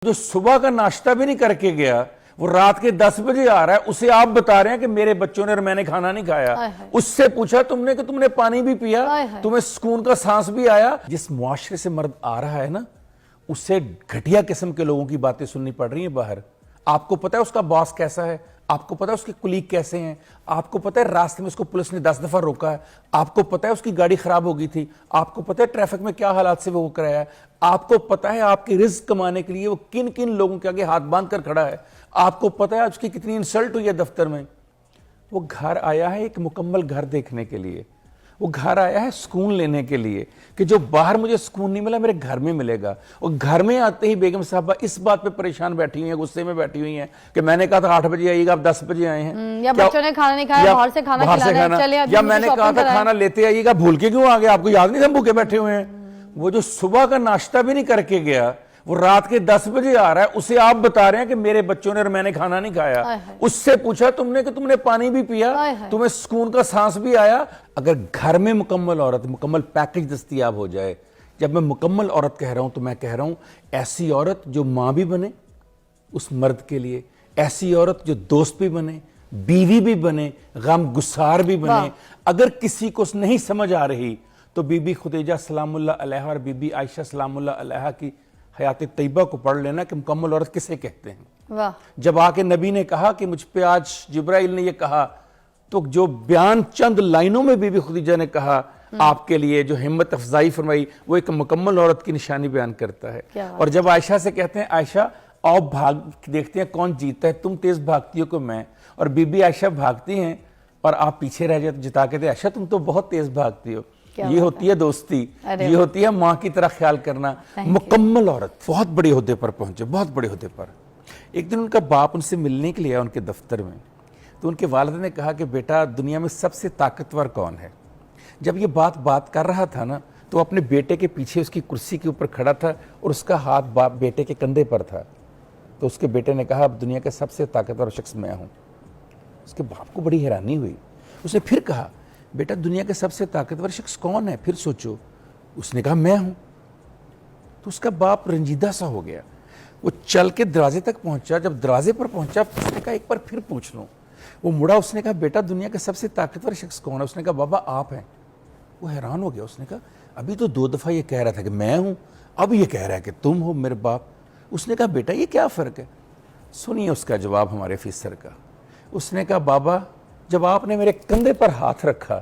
جو صبح کا ناشتہ بھی نہیں کر کے گیا وہ رات کے 10 بجے آ رہا ہے, اسے آپ بتا رہے ہیں کہ میرے بچوں نے اور میں نے کھانا نہیں کھایا. اس سے پوچھا تم نے کہ تم نے پانی بھی پیا, تمہیں سکون کا سانس بھی آیا. جس معاشرے سے مرد آ رہا ہے نا, اس سے گھٹیا قسم کے لوگوں کی باتیں سننی پڑ رہی ہیں باہر. آپ کو پتا ہے اس کا باس کیسا ہے, آپ کو پتا ہے اس کے کلیگ کیسے ہیں, آپ کو پتا ہے راستے میں اس کو پولیس نے 10 دفعہ روکا ہے, آپ کو پتا ہے اس کی گاڑی خراب ہو گئی تھی, آپ کو پتا ہے ٹریفک میں کیا حالات سے وہ کرایا ہے, آپ کو پتا ہے آپ کی رزق کمانے کے لیے وہ کن کن لوگوں کے آگے ہاتھ باندھ کر کھڑا ہے, آپ کو پتا ہے اس کی کتنی انسلٹ ہوئی ہے دفتر میں. وہ گھر آیا ہے ایک مکمل گھر دیکھنے کے لیے, وہ گھر آیا ہے سکون لینے کے لیے کہ جو باہر مجھے سکون نہیں ملا میرے گھر میں ملے گا. اور گھر میں آتے ہی بیگم صاحبہ اس بات پہ پریشان بیٹھی ہوئی ہیں, غصے میں بیٹھی ہوئی ہیں کہ میں نے کہا تھا 8 بجے آئیے گا, آپ 10 بجے آئے ہیں, یا بچوں نے کھانا نہیں کھایا, باہر سے کھانا کھلانا ہے, چلے یا میں نے کہا تھا کھانا لیتے آئیے گا, بھول کے کیوں آ گئے, آپ کو یاد نہیں ہم بھوکے بیٹھے ہوئے ہیں. وہ جو صبح کا ناشتہ بھی نہیں کر کے گیا وہ رات کے 10 بجے آ رہا ہے, اسے آپ بتا رہے ہیں کہ میرے بچوں نے اور میں نے کھانا نہیں کھایا. اس سے پوچھا تم نے کہ تم نے پانی بھی پیا, تمہیں سکون کا سانس بھی آیا. اگر گھر میں مکمل عورت, مکمل پیکج دستیاب ہو جائے, جب میں مکمل عورت کہہ رہا ہوں تو میں کہہ رہا ہوں ایسی عورت جو ماں بھی بنے اس مرد کے لیے, ایسی عورت جو دوست بھی بنے, بیوی بھی بنے, غم گسار بھی بنے. اگر کسی کو نہیں سمجھ آ رہی تو بی بی خدیجہ سلام اللہ علیہا اور بی بی عائشہ سلام اللہ علیہا کی حیات طیبہ کو پڑھ لینا کہ مکمل عورت کسے کہتے ہیں. جب آ کے نبی نے کہا کہ مجھ پہ آج جبرائیل نے یہ کہا, تو جو بیان چند لائنوں میں بی بی خدیجہ نے کہا آپ کے لیے, جو ہمت افزائی فرمائی, وہ ایک مکمل عورت کی نشانی بیان کرتا ہے. اور جب عائشہ سے کہتے ہیں عائشہ آؤ بھاگ دیکھتے ہیں کون جیتا ہے, تم تیز بھاگتی ہو کہ میں, اور بی بی عائشہ بھاگتی ہیں اور آپ پیچھے رہ جاتے, جتا کے عائشہ تم تو بہت تیز بھاگتی ہو. یہ ہوتی ہے دوستی, یہ ہوتی ہے ماں کی طرح خیال کرنا. مکمل عورت بہت بڑے عہدے پر پہنچے, بہت بڑے عہدے پر. ایک دن ان کا باپ ان سے ملنے کے لیے آیا ان کے دفتر میں, تو ان کے والد نے کہا کہ بیٹا دنیا میں سب سے طاقتور کون ہے. جب یہ بات کر رہا تھا نا تو اپنے بیٹے کے پیچھے اس کی کرسی کے اوپر کھڑا تھا اور اس کا ہاتھ بیٹے کے کندھے پر تھا. تو اس کے بیٹے نے کہا اب دنیا کا سب سے طاقتور شخص میں ہوں. اس کے باپ کو بڑی حیرانی ہوئی. اس نے پھر کہا بیٹا دنیا کا سب سے طاقتور شخص کون ہے, پھر سوچو. اس نے کہا میں ہوں. تو اس کا باپ رنجیدہ سا ہو گیا. وہ چل کے دروازے تک پہنچا, جب دروازے پر پہنچا اس نے کہا ایک بار پھر پوچھ لوں. وہ مڑا, اس نے کہا بیٹا دنیا کا سب سے طاقتور شخص کون ہے. اس نے کہا بابا آپ ہیں. وہ حیران ہو گیا. اس نے کہا ابھی تو 2 دفعہ یہ کہہ رہا تھا کہ میں ہوں, اب یہ کہہ رہا ہے کہ تم ہو میرے باپ. اس نے کہا بیٹا یہ کیا فرق ہے. سنیے اس کا جواب ہمارے افیسر کا. اس نے کہا بابا جب آپ نے میرے کندھے پر ہاتھ رکھا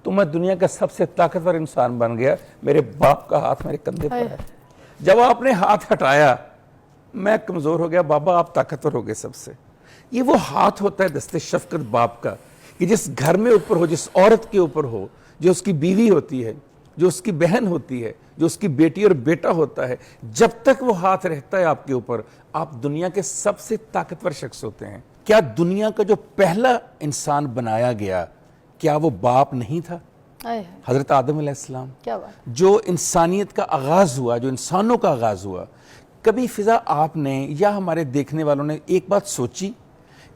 تو میں دنیا کا سب سے طاقتور انسان بن گیا. میرے باپ کا ہاتھ میرے کندھے پر ہے. جب آپ نے ہاتھ ہٹایا میں کمزور ہو گیا. بابا آپ طاقتور ہو گئے سب سے. یہ وہ ہاتھ ہوتا ہے دست شفقت باپ کا, کہ جس گھر میں اوپر ہو, جس عورت کے اوپر ہو, جو اس کی بیوی ہوتی ہے, جو اس کی بہن ہوتی ہے, جو اس کی بیٹی اور بیٹا ہوتا ہے, جب تک وہ ہاتھ رہتا ہے آپ کے اوپر آپ دنیا کے سب سے طاقتور شخص ہوتے ہیں. کیا دنیا کا جو پہلا انسان بنایا گیا کیا وہ باپ نہیں تھا؟ حضرت آدم علیہ السلام. جو انسانیت کا آغاز ہوا, جو انسانوں کا آغاز ہوا, کبھی فضا آپ نے یا ہمارے دیکھنے والوں نے ایک بات سوچی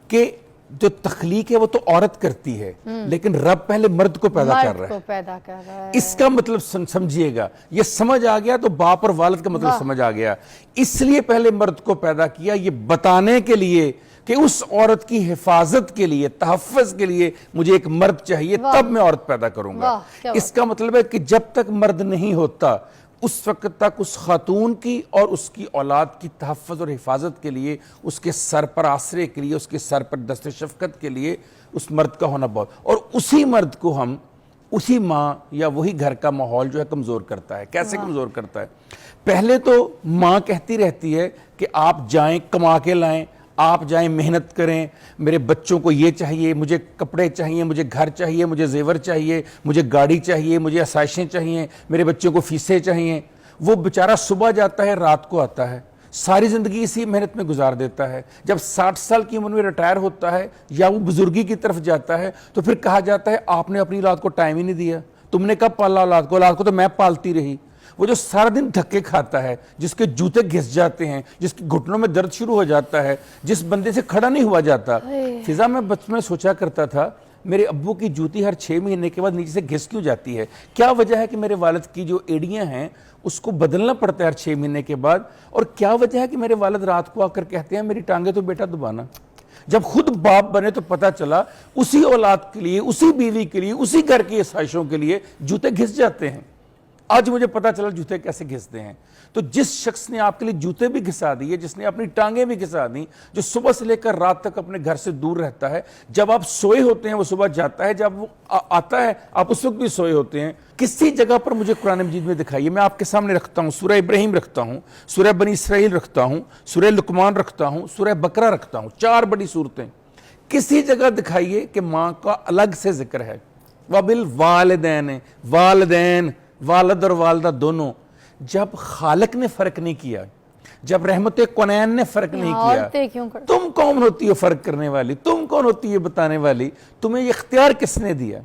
کہ جو تخلیق ہے وہ تو عورت کرتی ہے لیکن رب پہلے مرد کو پیدا کر رہا ہے. اس کا مطلب سمجھیے گا, یہ سمجھ آ گیا تو باپ اور والد کا مطلب سمجھ آ گیا. اس لیے پہلے مرد کو پیدا کیا, یہ بتانے کے لیے کہ اس عورت کی حفاظت کے لیے, تحفظ کے لیے مجھے ایک مرد چاہیے, تب میں عورت پیدا کروں گا. اس کا مطلب ہے کہ جب تک مرد نہیں ہوتا اس وقت تک اس خاتون کی اور اس کی اولاد کی تحفظ اور حفاظت کے لیے, اس کے سر پر آسرے کے لیے, اس کے سر پر دست شفقت کے لیے اس مرد کا ہونا بہت. اور اسی مرد کو ہم اسی ماں یا وہی گھر کا ماحول جو ہے کمزور کرتا ہے. کیسے کمزور کرتا ہے؟ پہلے تو ماں کہتی رہتی ہے کہ آپ جائیں کما کے لائیں, آپ جائیں محنت کریں, میرے بچوں کو یہ چاہیے, مجھے کپڑے چاہیے, مجھے گھر چاہیے, مجھے زیور چاہیے, مجھے گاڑی چاہیے, مجھے آسائشیں چاہیے, میرے بچوں کو فیسیں چاہیے. وہ بیچارہ صبح جاتا ہے رات کو آتا ہے, ساری زندگی اسی محنت میں گزار دیتا ہے. جب 60 سال کی عمر میں ریٹائر ہوتا ہے یا وہ بزرگی کی طرف جاتا ہے تو پھر کہا جاتا ہے آپ نے اپنی اولاد کو ٹائم ہی نہیں دیا, تم نے کب پالا اولاد کو, اولاد کو تو میں پالتی رہی. وہ جو سارا دن دھکے کھاتا ہے, جس کے جوتے گھس جاتے ہیں, جس کے گھٹنوں میں درد شروع ہو جاتا ہے, جس بندے سے کھڑا نہیں ہوا جاتا. فضا میں بچپن میں سوچا کرتا تھا میرے ابو کی جوتی ہر 6 مہینے کے بعد نیچے سے گھس کیوں جاتی ہے؟ کیا وجہ ہے کہ میرے والد کی جو ایڑیاں ہیں اس کو بدلنا پڑتا ہے ہر 6 مہینے کے بعد؟ اور کیا وجہ ہے کہ میرے والد رات کو آ کر کہتے ہیں میری ٹانگیں تو بیٹا دبانا؟ جب خود باپ بنے تو پتا چلا اسی اولاد کے لیے، اسی بیوی کے لیے، اسی گھر کی آسائشوں کے لیے جوتے گھس جاتے ہیں۔ آج مجھے پتا چلا جوتے کیسے گھستے ہیں۔ تو جس شخص نے آپ کے لیے جوتے بھی گھسا دیے، جس نے اپنی ٹانگیں بھی گھسا دیں، جو صبح سے لے کر رات تک اپنے گھر سے دور رہتا ہے، جب آپ سوئے ہوتے ہیں وہ صبح جاتا ہے، جب وہ آتا ہے آپ اس وقت بھی سوئے ہوتے ہیں، کسی جگہ پر مجھے قرآن مجید میں دکھائیے۔ میں آپ کے سامنے رکھتا ہوں سورہ ابراہیم رکھتا ہوں، سورہ بنی اسرائیل رکھتا ہوں، سورہ لقمان رکھتا ہوں، سورہ بقرہ رکھتا ہوں، 4 بڑی صورتیں۔ کسی جگہ دکھائیے کہ ماں کا الگ سے ذکر ہے۔ وَبِالْوَالِدَيْنِ، والدین، والد اور والدہ دونوں۔ جب خالق نے فرق نہیں کیا، جب رحمت کونین نے فرق نہیں عورتیں کیا، کیوں کرتی؟ تم کون ہوتی ہو فرق کرنے والی؟ تم کون ہوتی ہے بتانے والی؟ تمہیں یہ اختیار کس نے دیا؟